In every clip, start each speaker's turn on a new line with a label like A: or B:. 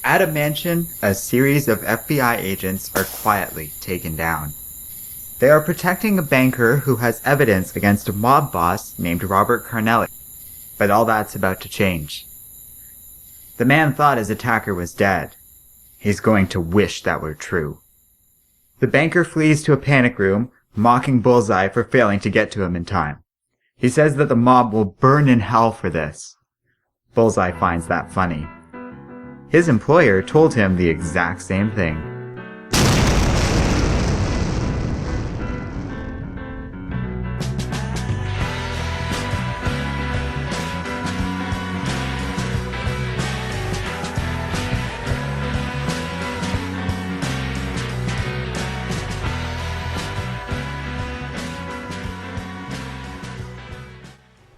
A: At a mansion, a series of FBI agents are quietly taken down. They are protecting a banker who has evidence against a mob boss named Robert Carnelli, but all that's about to change. The man thought his attacker was dead. He's going to wish that were true. The banker flees to a panic room, mocking Bullseye for failing to get to him in time. He says that the mob will burn in hell for this. Bullseye finds that funny. His employer told him the exact same thing.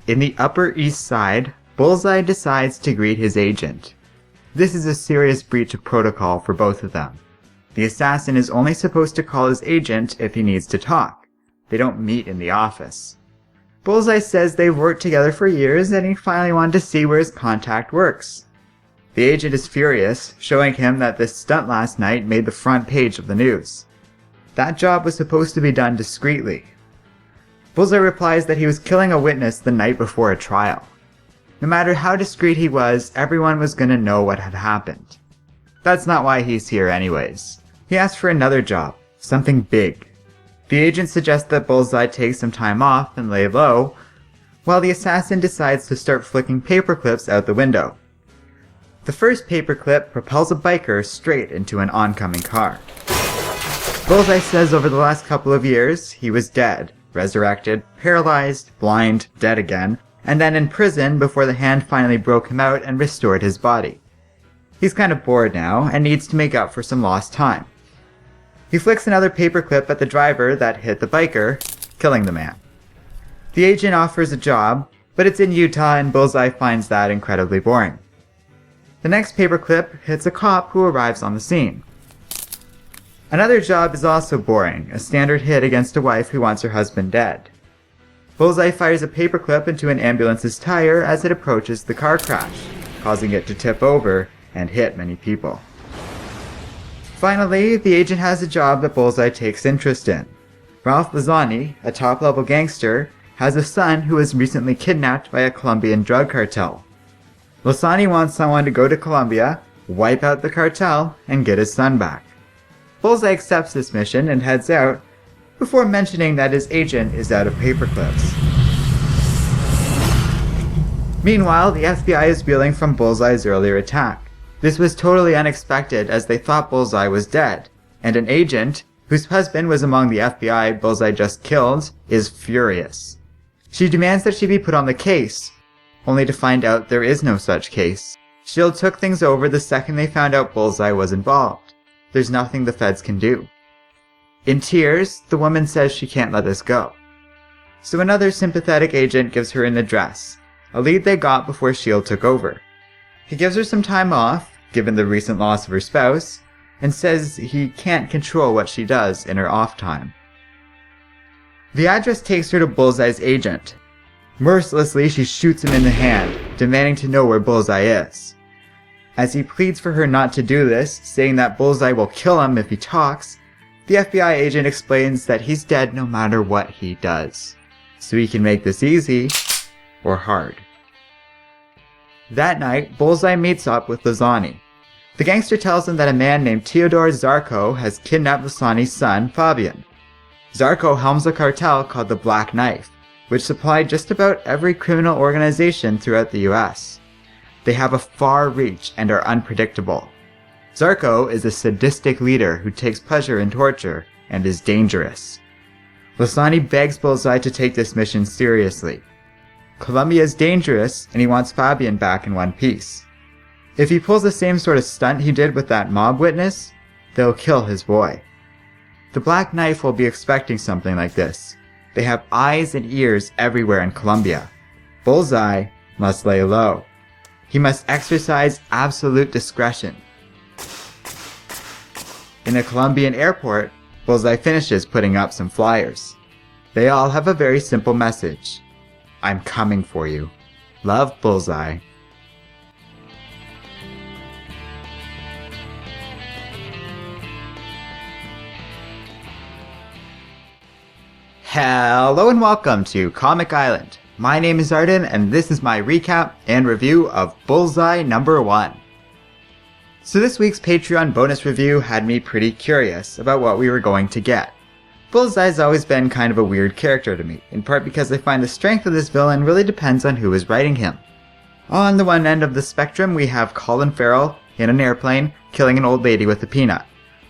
A: In the Upper East Side, Bullseye decides to greet his agent. This is a serious breach of protocol for both of them. The assassin is only supposed to call his agent if he needs to talk. They don't meet in the office. Bullseye says they've worked together for years and he finally wanted to see where his contact works. The agent is furious, showing him that this stunt last night made the front page of the news. That job was supposed to be done discreetly. Bullseye replies that he was killing a witness the night before a trial. No matter how discreet he was, everyone was going to know what had happened. That's not why he's here anyways. He asks for another job, something big. The agent suggests that Bullseye take some time off and lay low, while the assassin decides to start flicking paperclips out the window. The first paperclip propels a biker straight into an oncoming car. Bullseye says over the last couple of years, he was dead, resurrected, paralyzed, blind, dead again, and then in prison before the hand finally broke him out and restored his body. He's kind of bored now and needs to make up for some lost time. He flicks another paperclip at the driver that hit the biker, killing the man. The agent offers a job, but it's in Utah and Bullseye finds that incredibly boring. The next paperclip hits a cop who arrives on the scene. Another job is also boring, a standard hit against a wife who wants her husband dead. Bullseye fires a paperclip into an ambulance's tire as it approaches the car crash, causing it to tip over and hit many people. Finally, the agent has a job that Bullseye takes interest in. Ralph Lozani, a top-level gangster, has a son who was recently kidnapped by a Colombian drug cartel. Lozani wants someone to go to Colombia, wipe out the cartel, and get his son back. Bullseye accepts this mission and heads out, before mentioning that his agent is out of paperclips. Meanwhile, the FBI is reeling from Bullseye's earlier attack. This was totally unexpected as they thought Bullseye was dead, and an agent, whose husband was among the FBI Bullseye just killed, is furious. She demands that she be put on the case, only to find out there is no such case. S.H.I.E.L.D. took things over the second they found out Bullseye was involved. There's nothing the feds can do. In tears, the woman says she can't let this go. So another sympathetic agent gives her an address, a lead they got before S.H.I.E.L.D. took over. He gives her some time off, given the recent loss of her spouse, and says he can't control what she does in her off time. The address takes her to Bullseye's agent. Mercilessly, she shoots him in the hand, demanding to know where Bullseye is. As he pleads for her not to do this, saying that Bullseye will kill him if he talks, the FBI agent explains that he's dead no matter what he does, so he can make this easy or hard. That night, Bullseye meets up with Lozani. The gangster tells him that a man named Teodor Zarko has kidnapped Lozani's son, Fabian. Zarko helms a cartel called the Black Knife, which supplied just about every criminal organization throughout the US. They have a far reach and are unpredictable. Zarko is a sadistic leader who takes pleasure in torture and is dangerous. Lozani begs Bullseye to take this mission seriously. Colombia is dangerous and he wants Fabian back in one piece. If he pulls the same sort of stunt he did with that mob witness, they'll kill his boy. The Black Knife will be expecting something like this. They have eyes and ears everywhere in Colombia. Bullseye must lay low. He must exercise absolute discretion. In a Colombian airport, Bullseye finishes putting up some flyers. They all have a very simple message. I'm coming for you. Love, Bullseye. Hello and welcome to Comic Island. My name is Arden and this is my recap and review of Bullseye #1. So this week's Patreon bonus review had me pretty curious about what we were going to get. Bullseye's always been kind of a weird character to me, in part because I find the strength of this villain really depends on who is writing him. On the one end of the spectrum we have Colin Farrell in an airplane killing an old lady with a peanut.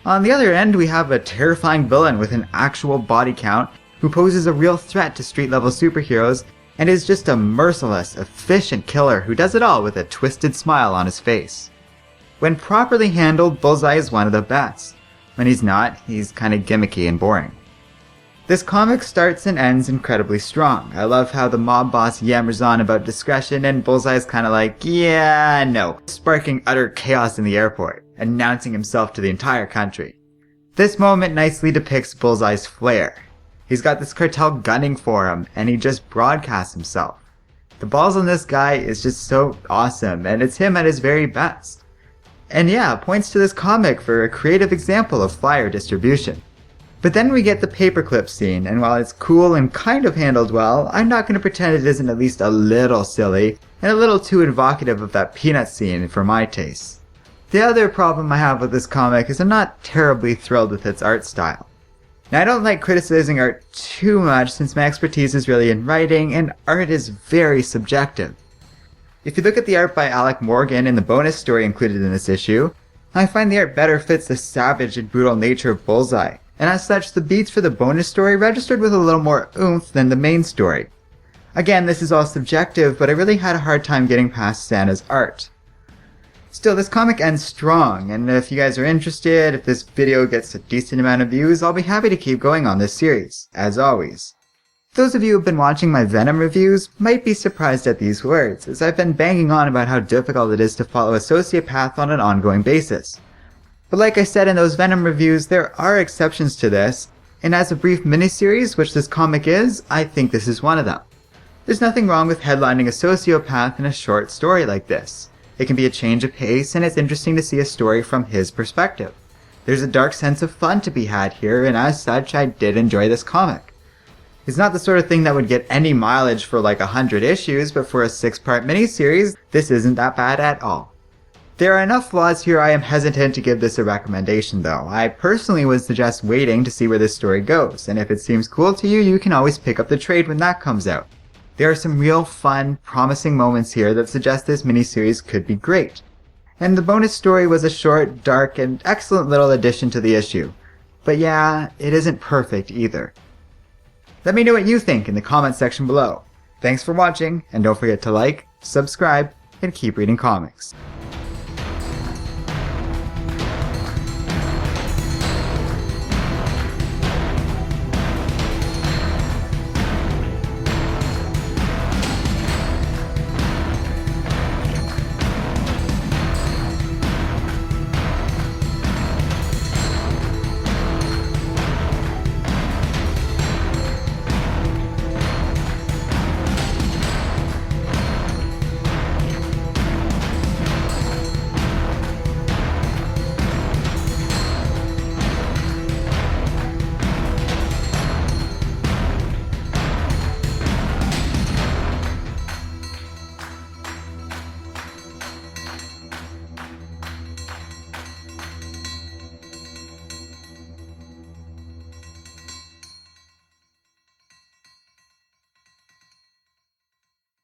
A: On the other end we have a terrifying villain with an actual body count who poses a real threat to street-level superheroes and is just a merciless, efficient killer who does it all with a twisted smile on his face. When properly handled, Bullseye is one of the best. When he's not, he's kinda gimmicky and boring. This comic starts and ends incredibly strong. I love how the mob boss yammers on about discretion and Bullseye's kinda like, yeah, no, sparking utter chaos in the airport, announcing himself to the entire country. This moment nicely depicts Bullseye's flair. He's got this cartel gunning for him, and he just broadcasts himself. The balls on this guy is just so awesome, and it's him at his very best. And yeah, points to this comic for a creative example of flyer distribution. But then we get the paperclip scene, and while it's cool and kind of handled well, I'm not going to pretend it isn't at least a little silly, and a little too evocative of that peanut scene for my taste. The other problem I have with this comic is I'm not terribly thrilled with its art style. Now I don't like criticizing art too much since my expertise is really in writing, and art is very subjective. If you look at the art by Alec Morgan in the bonus story included in this issue, I find the art better fits the savage and brutal nature of Bullseye, and as such the beats for the bonus story registered with a little more oomph than the main story. Again, this is all subjective, but I really had a hard time getting past Santa's art. Still, this comic ends strong, and if you guys are interested, if this video gets a decent amount of views, I'll be happy to keep going on this series, as always. Those of you who have been watching my Venom reviews might be surprised at these words, as I've been banging on about how difficult it is to follow a sociopath on an ongoing basis. But like I said in those Venom reviews, there are exceptions to this, and as a brief miniseries, which this comic is, I think this is one of them. There's nothing wrong with headlining a sociopath in a short story like this. It can be a change of pace, and it's interesting to see a story from his perspective. There's a dark sense of fun to be had here, and as such, I did enjoy this comic. It's not the sort of thing that would get any mileage for like 100 issues, but for a 6-part miniseries, this isn't that bad at all. There are enough flaws here I am hesitant to give this a recommendation though. I personally would suggest waiting to see where this story goes, and if it seems cool to you, you can always pick up the trade when that comes out. There are some real fun, promising moments here that suggest this miniseries could be great. And the bonus story was a short, dark, and excellent little addition to the issue. But yeah, it isn't perfect either. Let me know what you think in the comments section below. Thanks for watching, and don't forget to like, subscribe, and keep reading comics.